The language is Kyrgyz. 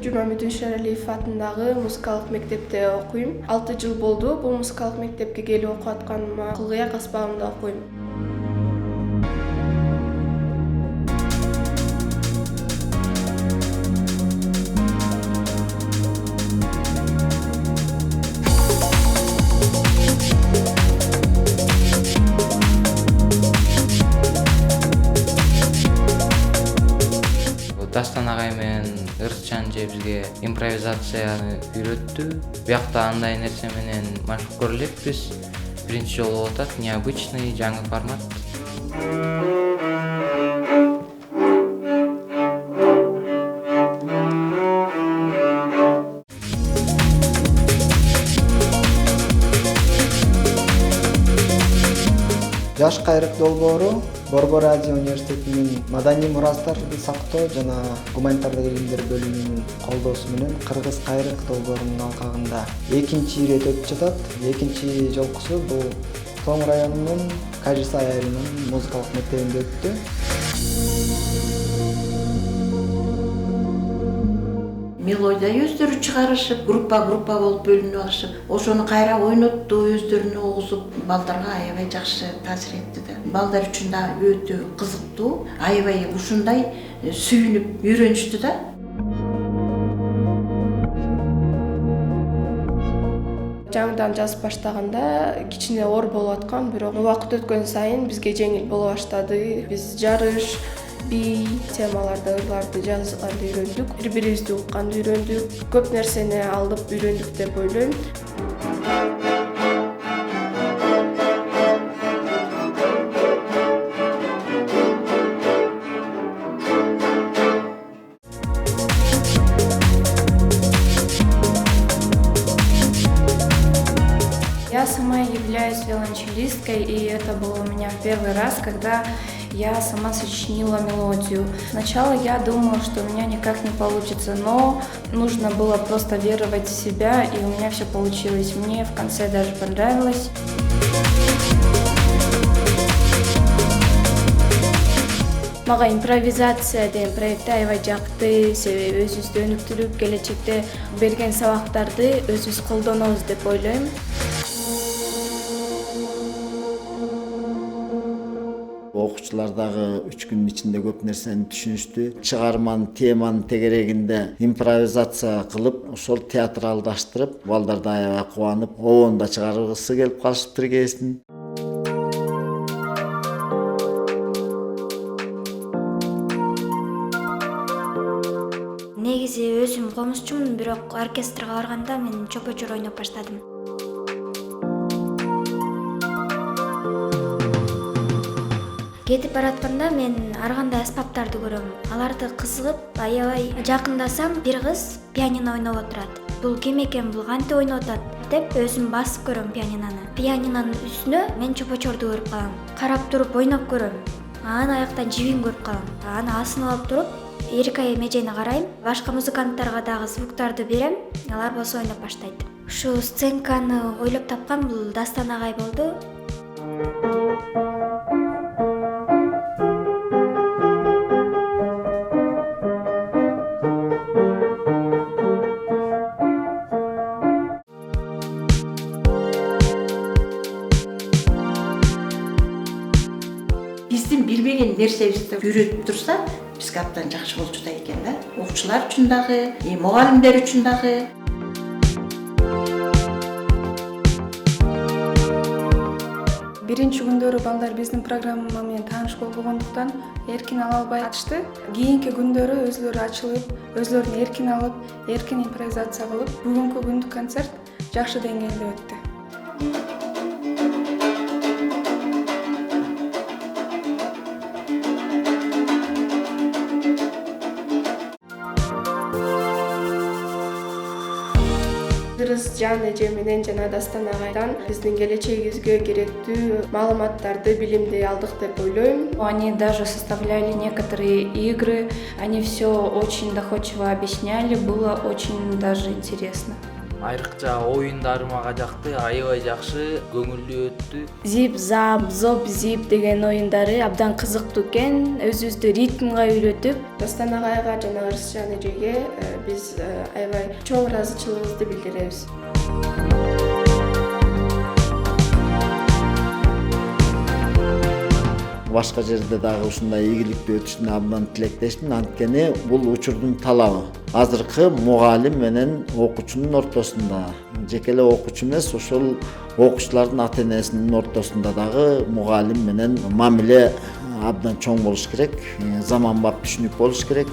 Жумамет Шералиев атындагы музыкалык мектепте окуйм. 6 жыл болду. Бул музыкалык мектепке келип окуп атканыма Кылгыяк аспабында окуйм. Дастан агай менен Ырчан же бизге импровизацияны үйрөттү. Биякта андай нерсе менен машык көрүлөбүз. Биринчи жолу болуп атат, необычный, жаңы формат. Жаш кайрык долбоору Борбор Азия университетинин маданий мурастарды сактоо жана гуманитардык илимдер бөлүмүнүн колдоосу менен Кыргыз кайрык долбоорунун алкагында экинчи ирет өтүп жатат. Экинчи жолкусу бул Тоң районунун Кажысай айылынын музыкалык мектебинде өттү. Мелодия өздөрү чыгарышып, группа болуп бөлүнүп алышып, ошону кайра ойнотту, өздөрүнө угузуп, балдарга аябай жакшы таасир этти да. Балдар үчүн да өтө кызыктуу, аябай ушундай сүйүнүп үйрөнүштү да. Жаңыдан жазып баштаганда кичине оор болуп аткан, бирок убакыт өткөн сайын бизге жеңил боло баштады. Биз жарыш, бий темаларды, ырларды жазганды үйрөндүк, бири-бирибизди укканды үйрөндүк, көп нерсени алып үйрөндүк деп ойлойм. Я сама являюсь виолончелисткой, и это было у меня в первый раз, когда я сама сочинила мелодию. Сначала я думала, что у меня никак не получится, но нужно было просто веровать в себя, и у меня все получилось. Мне в конце даже понравилось. Мага импровизация деген проект аябай жакты, себеби өзүбүздү өнүктүрүп, келечекте берген сабактарды өзүбүз колдонобуз деп ойлойм. Окуучулар дагы 3 күнүн ичинде көп нерсени түшүнүштү. Чыгарманын теманын тегерегинде импровизация кылып, ошол театралдаштырып, балдар да аябай кубанып, обону да чыгаргысы келип калышыптыр кээсин. Негизи өзүм комузчумун, бирок оркестрге барганда мен чопочор ойноп баштадым. Кетип баратканда мен ар кандай аспаптарды көрөм. Аларды кызыгып, аябай жакындасам, бир кыз пианино ойноп отурат. Бул ким экен, бул кантип ойноп атат деп өзүм басып көрөм пианинону. Пианинонун үстүнө мен чопочорду көрүп калам. Карап туруп ойноп көрөм. Анан аяктан жибин көрүп калам. Анан асынып алып туруп, эркай межени карайм, башка музыканттарга дагы звуктарды берем, алар болсо ойноп баштайт. Ушу сценканы ойлоп тапкан бул Дастан агай болду. Биздин билбеген нерсебизди үйрөтүп турса, бизге абдан жакшы болчу да экен да. Окуучулар үчүн дагы, мугалимдер үчүн дагы. Биринчи күндөрү балдар биздин программа менен тааныш болбогондуктан эркин ала албай калышты. Кийинки күндөрү өзлөрү ачылып, өзлөрүн эркин алып, эркин импровизация кылып, бүгүнкү күндүк концерт жакшы деңгээлде өттү. Кыргызжан эже менен жана Дастан агайдан биздин келечегибизге керектүү маалыматтарды, билимди алдык деп ойлойм. Они даже составляли некоторые игры, они все очень доходчиво объясняли, было очень даже интересно. Айрыкча оюндар мага жакты, аябай жакшы, көңүлдүү өттү. Зип, зап, зоп, зип деген оюндары абдан кызыктуу экен. Өзүбүздү ритмге үйрөтүп, Достан агайга жана Ырысжан эжеге биз аябай чоң ыраазычылыгыбызды билдиребиз. Башка жерде дагы ушундай ийгиликтүү өтүшүнө абдан тилектешмин, анткени бул учурдун талабы. Азыркы мугалим менен окуучунун ортосунда, жеке эле окуучу эмес, ошол окуучулардын ата-энесинин ортосунда дагы мугалим менен мамиле абдан чоң болуш керек, заманбап түшүнүк болуш керек.